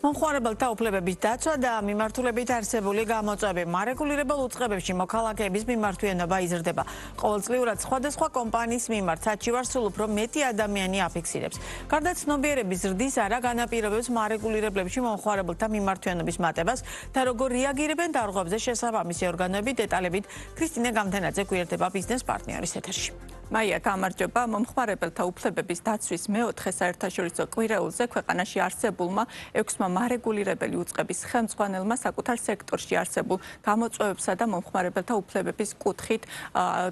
მომხმარებელთა უფლებების დაცვა და მიმართულებით არსებული გამოწვევები მარეგულირებულ უწყებებში მოქალაქეების მიმართვიანობა იზრდება. ყოველწლიურად სხვადასხვა კომპანიის მიმართ საჩივარს სულ უფრო მეტი ადამიანი აფიქსირებს. გარდა ცნობიერების ზრდის არა განაპირობებს მარეგულირებლებში მომხმარებელთა მიმართვიანობის მატებას და როგორ რეაგირებენ დარღვევებზე შესაბამისი ორგანოები დეტალებით ქრისტინე გამთენაძე გვერდება ბიზნეს პარტნიორის ეთერში. მაია, გამარჯობა. მომხმარებელთა უფლებების დაცვის მეოთხე საერთაშორისო კვირეულზე ქვეყანაში არსებულმა 6-მა მარეგულირებელი უწყების ხელმძღვანელმა საკუთარ სექტორში არსებულ გამოწვევებსა და მომხმარებელთა უფლებების კუთხით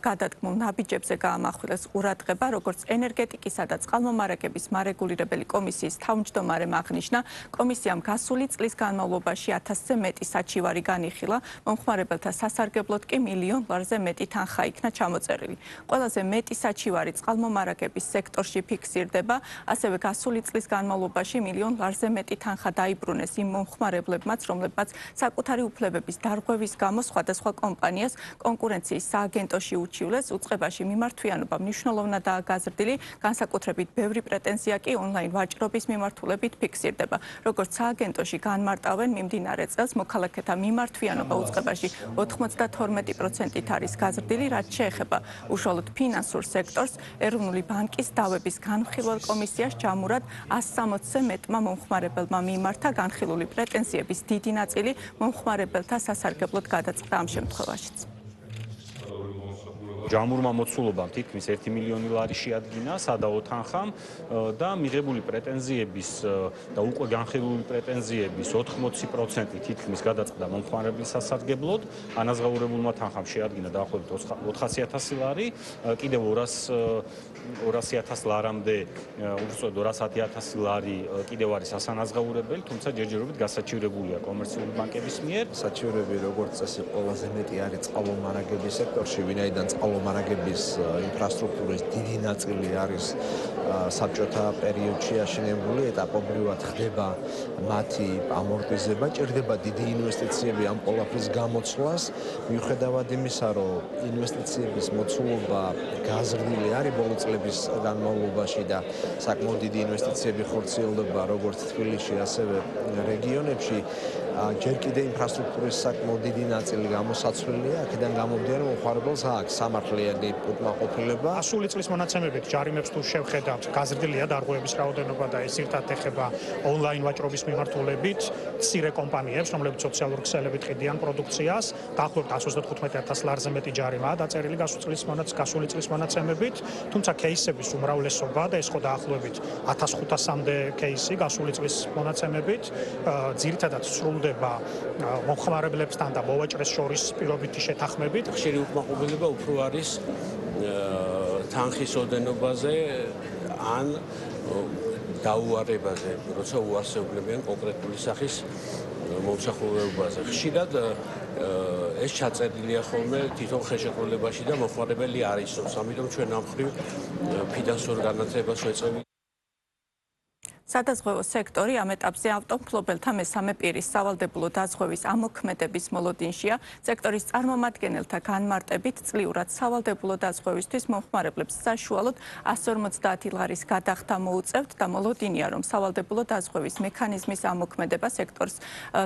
გადადგმულ ნაბიჯებზე გაამახვილეს ყურადღება, როგორც ენერგეტიკისა და წყალმომარაგების მარეგულირებელი კომისიის თავმჯდომარემ აღნიშნა, კომისიამ გასული წლის განმავლობაში 1000-ზე მეტი საჩივარი განიხილა, მომხმარებელთა სასარგებლოდ კი $1 მილიონზე მეტი თანხა იქნა ჩამოწერილი. ყველაზე მეტი საჩივარი წყალმომარაგების სექტორში ფიქსირდება, ასევე გასული წლის განმავლობაში $1 მილიონზე მეტი თანხა დაიბრუნეს იმ მომხმარებლებმაც, რომლებმაც საკუთარი უფლებების დარღვევის გამო სხვადასხვა კომპანიას კონკურენციის სააგენტოში უჩივლეს. უწყებაში მიმართვიანობა მნიშვნელოვნადაა გაზრდილი, განსაკუთრებით ბევრი პრეტენზია კი ონლაინ ვაჭრობის მიმართულებით ფიქსირდება. როგორც სააგენტოში განმარტავენ, მიმდინარე წელს მოქალაქეთა მიმართვიანობა უწყებაში 92%-ით არის გაზრდილი, რაც შეეხება უშუალოდ ფინანსურ სექტორს. ეროვნული ბანკის დავების განხილველ კომისიას ჯამურად 160-ზე მეტმა მომხმარებელმა მიმართა განხილული პრეტენზიების დიდი ნაწილი მომხმარებელთა სასარგებლოდ გადაწყდა ამ შემთხვევაშიც. ჯამურმა მოცულობამ თითქმის $1 მილიონი შეადგინა სადაო თანხამ და მიღებული პრეტენზიების და უკვე განხილული პრეტენზიების 80% თითქმის გადაწყდა მომხმარებლის სასარგებლოდ. ანაზღაურებულმა თანხამ შეადგინა დაახლოებით $400,000, კიდევ $200,000-მდე, უბრალოდ $210,000 კიდევ არის ასანაზღაურებელი, თუმცა ჯერჯერობით გასაჩივრებულია კომერციული ბანკების მიერ. საჩივრები როგორც წესი ყველაზე მეტი არის წყალმომარაგების სექტორში, ვინაიდან წყალმომარაგების ინფრასტრუქტურის დიდი ნაწილი არის საბჭოთა პერიოდში აშენებული, ეტაპობრივად ხდება მათი ამორტიზება, ჭირდება დიდი ინვესტიციები ამ ყველაფრის გამოცვლას, მიუხედავად იმისა, რომ ინვესტიციების მოცულობა გაზრდილი არის ბოლო წლების განმავლობაში და საკმაოდ დიდი ინვესტიციები ხორციელდება როგორც თბილისში, ასევე რეგიონებში, ჯერ კიდევ ინფრასტრუქტურის საკმაოდ დიდი ნაწილი გამოსაცვლელია, აქედან გამომდინარე მომხმარებელს აქვს სამართლიანი უკმაყოფილება. ასული წლის მონაცემებით ჯარიმებს თუ შევხედავთ, გაზრდილია დარღვევების რაოდენობა და ეს ერთად ეხება ონლაინ ვაჭრობის მიმართულებით მცირე კომპანიებს, რომლებიც სოციალურ ქსელებით ყიდიან პროდუქციას, დაახლოებით $195,000-ზე მეტი ჯარიმაა დაწერილი გასული წლის მონაცემებით, თუმცა кейსების უმრავლესობა და ეს ხო დაახლოებით 1500-მდე кейსი გასული წლის მონაცემებით, ძირითადად სრულდება მომხმარებლებთან და მოვაჭრეს შორის პირობითი შეთანხმებით. ხშირი უკმაყოფილება უფრო არის თანხის ოდენობაზე ან დაუარებაზე, როცა უარსებლებიან კონკრეტული სახის მომსახურებაზე. ხშირად ეს ჩაწერილია ხოლმე თვითონ ხელშეკრულებაში და მომხმარებელი არ ისწრებს, ამიტომ ჩვენ ამ მხრივ ფინანსურ განათლებას ვეწევით. სადაზღვევო სექტორი ამ ეტაპზე ავტომფლობელთა მესამე პირის სავალდებულო დაზღვევის ამოქმედების მოლოდინშია. სექტორის წარმომადგენელთა განმარტებით წლიურად სავალდებულო დაზღვევისთვის მომხმარებლებს საშუალოდ $150 გადახდა მოუწევთ და მოლოდინია, რომ სავალდებულო დაზღვევის მექანიზმის ამოქმედება სექტორს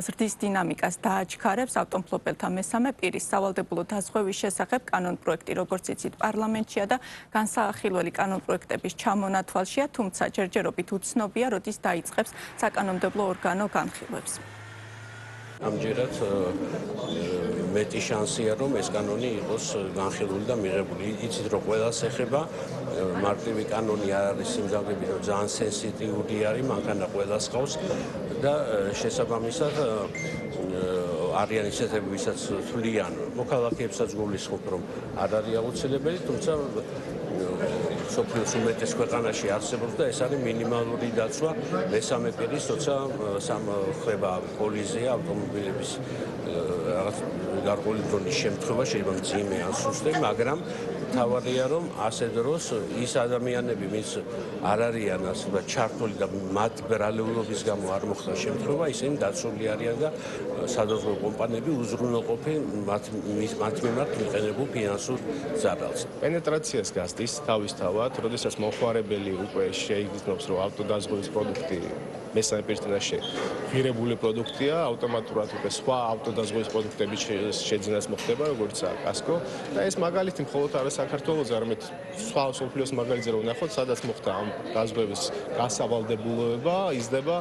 ზრდის დინამიკას დააჩქარებს. ავტომფლობელთა მესამე პირის სავალდებულო დაზღვევის შესახებ კანონპროექტი, როგორც იცით, პარლამენტშია და განსაახილველი კანონპროექტების ჩამონათვალშია, თუმცა ჯერჯერობით უცნობია, როდის დაიწყებს საკანონმდებლო ორგანო განხილვებს. ამჯერად მეტი შანსია, რომ ეს კანონი იყოს განხილული და მიღებული. იცით, რომ ყველას ეხება, მარტივი კანონი არ არის სიმძლავრეებით, რომ ძალიან სენსიტიური არის, მანქანა ყველას ყავს და შესაბამისად არიან ისეთები, ვისაც თვლიან, მოქალაქეებსაც გულისხმობ, რომ არ არის აუცილებელი, თუმცა სოფლიოს უმეტეს ქვეყანაში არსებობს და ეს არის მინიმალური დაცვა მესამე პირის, როცა ხდება კოლიზია ავტომობილების რაღაც გარკვეული დროის შემთხვევა, შეიძლება მძიმე ან სუსტი, მაგრამ თავარია, რომ ასე დროს ის ადამიანები, ვინც არ არიან ასე და ჩართული და მათ ბრალეულობის გამო არ მოხდა შემთხვევა, ისინი დაცული არიან და სადაზღვევო კომპანიები უზრუნველყოფენ მათ მიმართ მიყენებულ ფინანსურ ზარალს. პენეტრაციას გასდის თავისთავად, როდესაც მომხმარებელი უკვე შეიგრძნობს, რომ ავტოდაზღვევის პროდუქტი მესამე პირწინაში ღირებული პროდუქტია, ავტომატურად უკვე სხვა ავტოდაზღვევის პროდუქტები შეძენას მოხდება, როგორიცაა კასკო და ეს მაგალითი მხოლოდ არა საქართველოს, არამედ სხვა მსოფლიოს მაგალითზე რომ ვნახოთ, სადაც მოხდა ამ დაზღვევის გასავალდებულება, იზრდება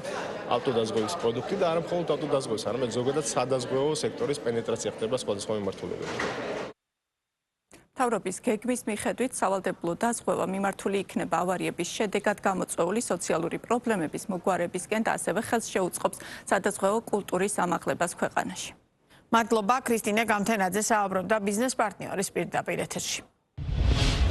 ავტოდაზღვევის პროდუქტი და არა მხოლოდ ავტოდაზღვევის, არამედ ზოგადად სადაზღვეო სექტორის პენეტრაცია ხდება სხვადასხვა მიმართულებებით. მთავრობის გეგმის მიხედვით სავალდებულო დაზღვევა მიმართული იქნება ავარიების შედეგად გამოწვეული სოციალური პრობლემების მოგვარებისკენ და ასევე ხელს შეუწყობს სადაზღვეო კულტურის ამაღლებას ქვეყანაში. მადლობა ქრისტინე გამთენაძე საუბრობდა ბიზნეს პარტნიორის პირდაპირ ეთერში.